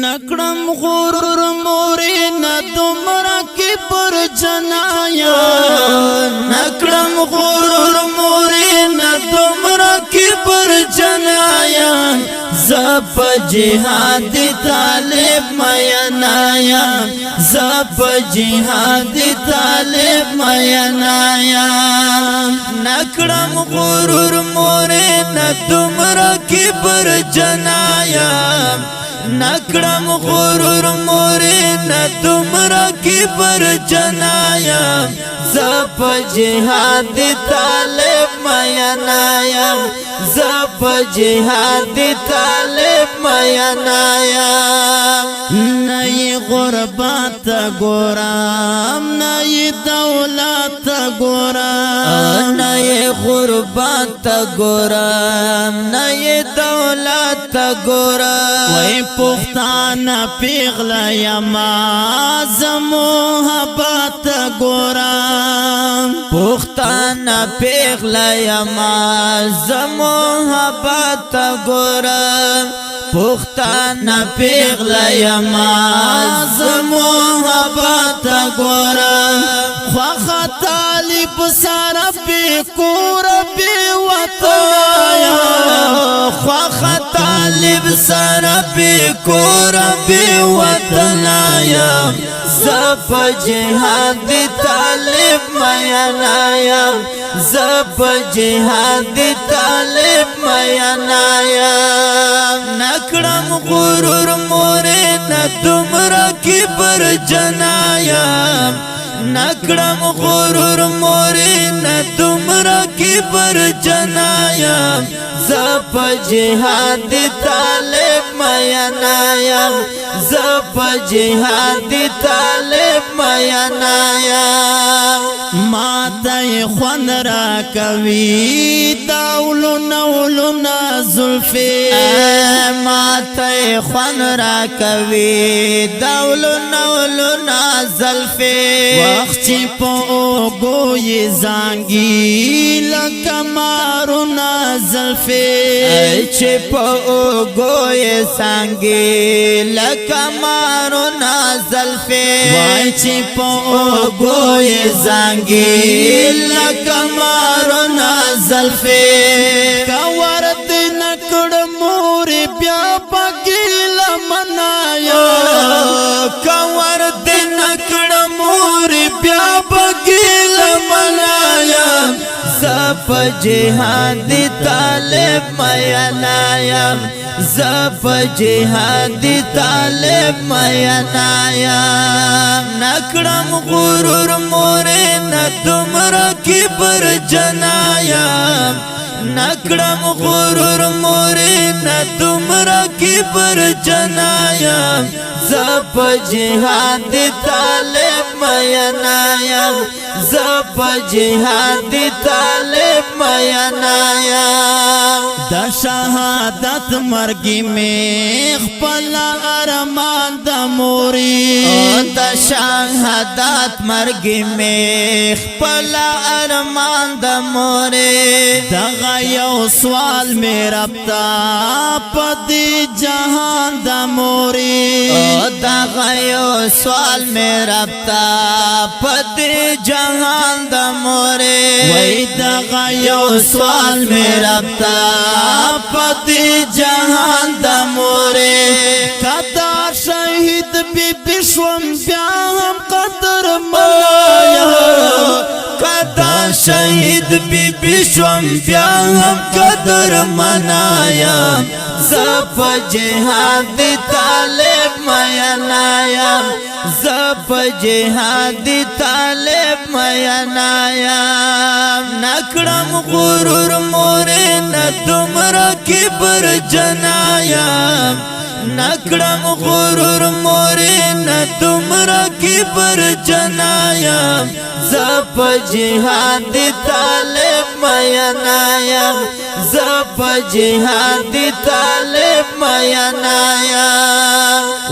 نکڑم غرور موری ندمرا کی پر جنایا نکڑم غرور موری ندمرا کی پر جنایا زپ جہاد طالب مینایا زپ جہاد طالب مینایا نکڑم غرور موری ندمرا کی پر جنایا نکڑم غرور موری ندمرا کی پر جنایا زپ جہاد طالب مینایا زپ جہاد طالب مینایا نئی غربت گورام نئی دولت گورام نئی غربت گورام نئی دولت گورام وی پختان پیغلا یما زمو حبت گورام پختان پیغلا یما زمو حبت گورام پختان پیغلا یما زمو حبت گورام خوخ طالب سارا پی کور پی وطایا خوخ طالب سارا پی کور پی وطنایا زپ جہاد طالب مینایا زپ جہاد طالب مینایا نکڑم غرور موری ندمرا کی پر جنایا نکڑم غرور موری ندمرا کی پر جنایا زپ جہاد طالب مینایا زپ جہاد طالب مینایا ماتی خون را کوي داولونا ولونا زلفی ماتی خون را کوي داولونا ولونا زلفی وقت چی پا اوگوی زانگی لکمارونا زلفی چی پا اوگوی زانگی لکمارونا زلفی وای چی پا اوگوی زانگی لکمارونا زلفی کورد نکڑ موری بیا پاگیل منایا کورد نکڑ موری بیا پاگیل منایا زپ جہاد طالب مینایا زپ جہاد طالب مینایا نکڑم غرور موری ندمرا کی پر جنایا نکڑم غرور موری ندمرا کی پر جنایا زپ جہاد طالب مینایا زپ جہاد طالب مینایا دا شہادت مرگی میں خپلا ارمان دا موری دا شہادت مرگی میں خپلا ارمان دا موری دا غیو سوال میں ربتا پدی جہان دا موری دا غیو سوال میں ربتا پدی جہان دا موری وی دا غیو سوال میں ربتا پتی جہان دا موری کدا شہید بی بشوم بیا ہم قدر منایا کدا شہید بی بشوم بیا ہم قدر منایا زپ جہاد طالب مینایا زپ جہاد طالب مینایا نکڑم غرور موری ندمرا کی پر جنایا نکڑم غرور موری ندمرا کی پر جنایا زپ جہاد طالب مینایا زپ جہاد طالب مینایا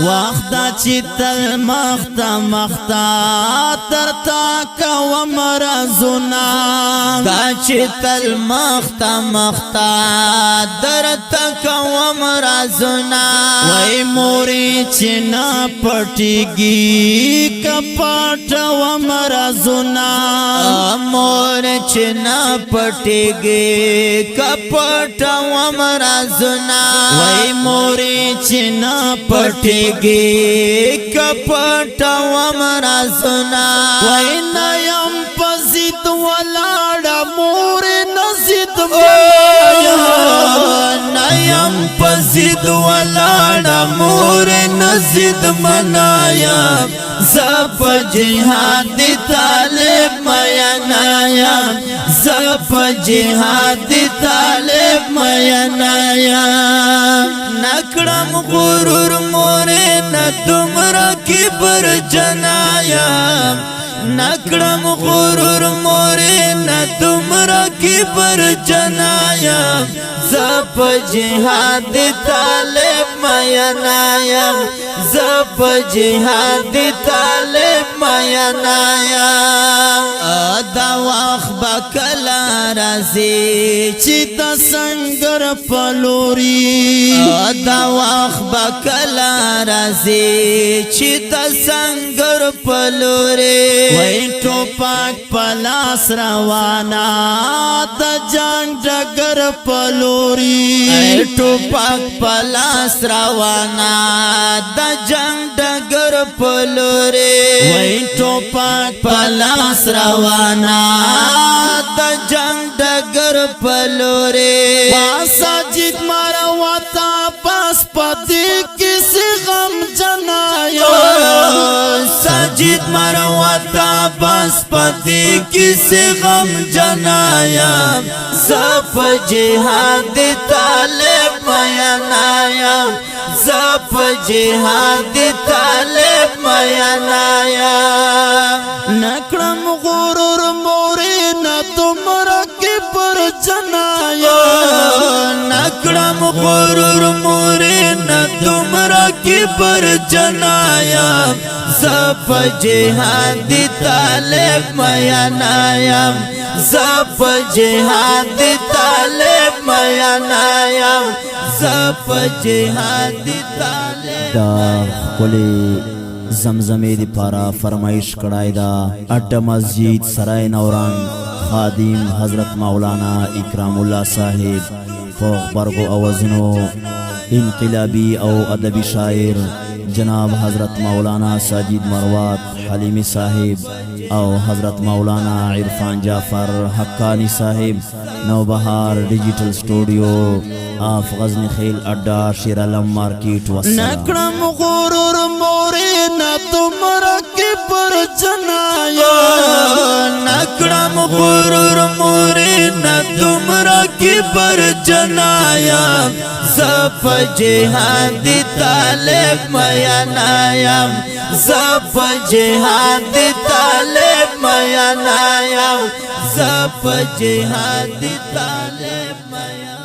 وخت چتل مختا مختا ترتا کو مرزنا دا چتل مختا مختا درتا کو مرزنا وای موري چنا پټيږي کپټ و مرزنا مور چنا پټيږي کپټ و مرزنا وای موري چنا پټيږي کپټ و مرزنا وای نیم پزید ولاړ مور نزید نیم پزید ولاړ مور نزید منایا زپ جهاد طالب میانایا زپ جهاد طالب میانایا نکړم غرور مور نه تمرا کبر جنایا نکړم غرور مور نه تمرا کبر جنایا زپ جهاد طالب میانایا زپ جهاد طالب میانایا دا وخت بکلا رازی چې د سنگر پلوري دا وخت بکلا رازی چې د سنگر پلوري وای ټوپک پلاس روانه د جنگ ډګر پلوري ټوپک پلاس روانه د جنگ ډګر پلوري وای ټوپک پلاس روانه د جنگ ډګر پلوري ساجد مروتا پاس پدې کیسه غم جنایا ساجد مروتا پاس پدې کیسه غم جنایا زپ جهاد طالب میانایا زپ جهاد طالب میانایا نکړم غرور مورې نه تمرا کبر جنایا نکړم غرور مورې نه تمرا کبر جنایا زپ جهاد طالب میانایا زپ جهاد طالب میانایا زپ جهاد طالب دا خپل زمزمې دی پارا فرمایش کړای دا اټ مسجد سرای نوران خادم حضرت مولانا اکرام الله صاحب فوق برغو اوزنو انقلابی او ادبی شاعر جناب حضرت مولانا ساجد مروات حلیمی صاحب او حضرت مولانا عرفان جعفر حقانی صاحب نوبہار ڈیجیٹل سٹوڈیو آف غزنی خیل اڈا شیر علم مارکیٹ والسلام نکڑم غرور موری نا تمرا کبر جنایا نکڑم غرور موری نا تمرا کبر جنایا زپ جہاد طالب میانایا زپ جہاد طالب میانایا زپ جہاد طالب میانایا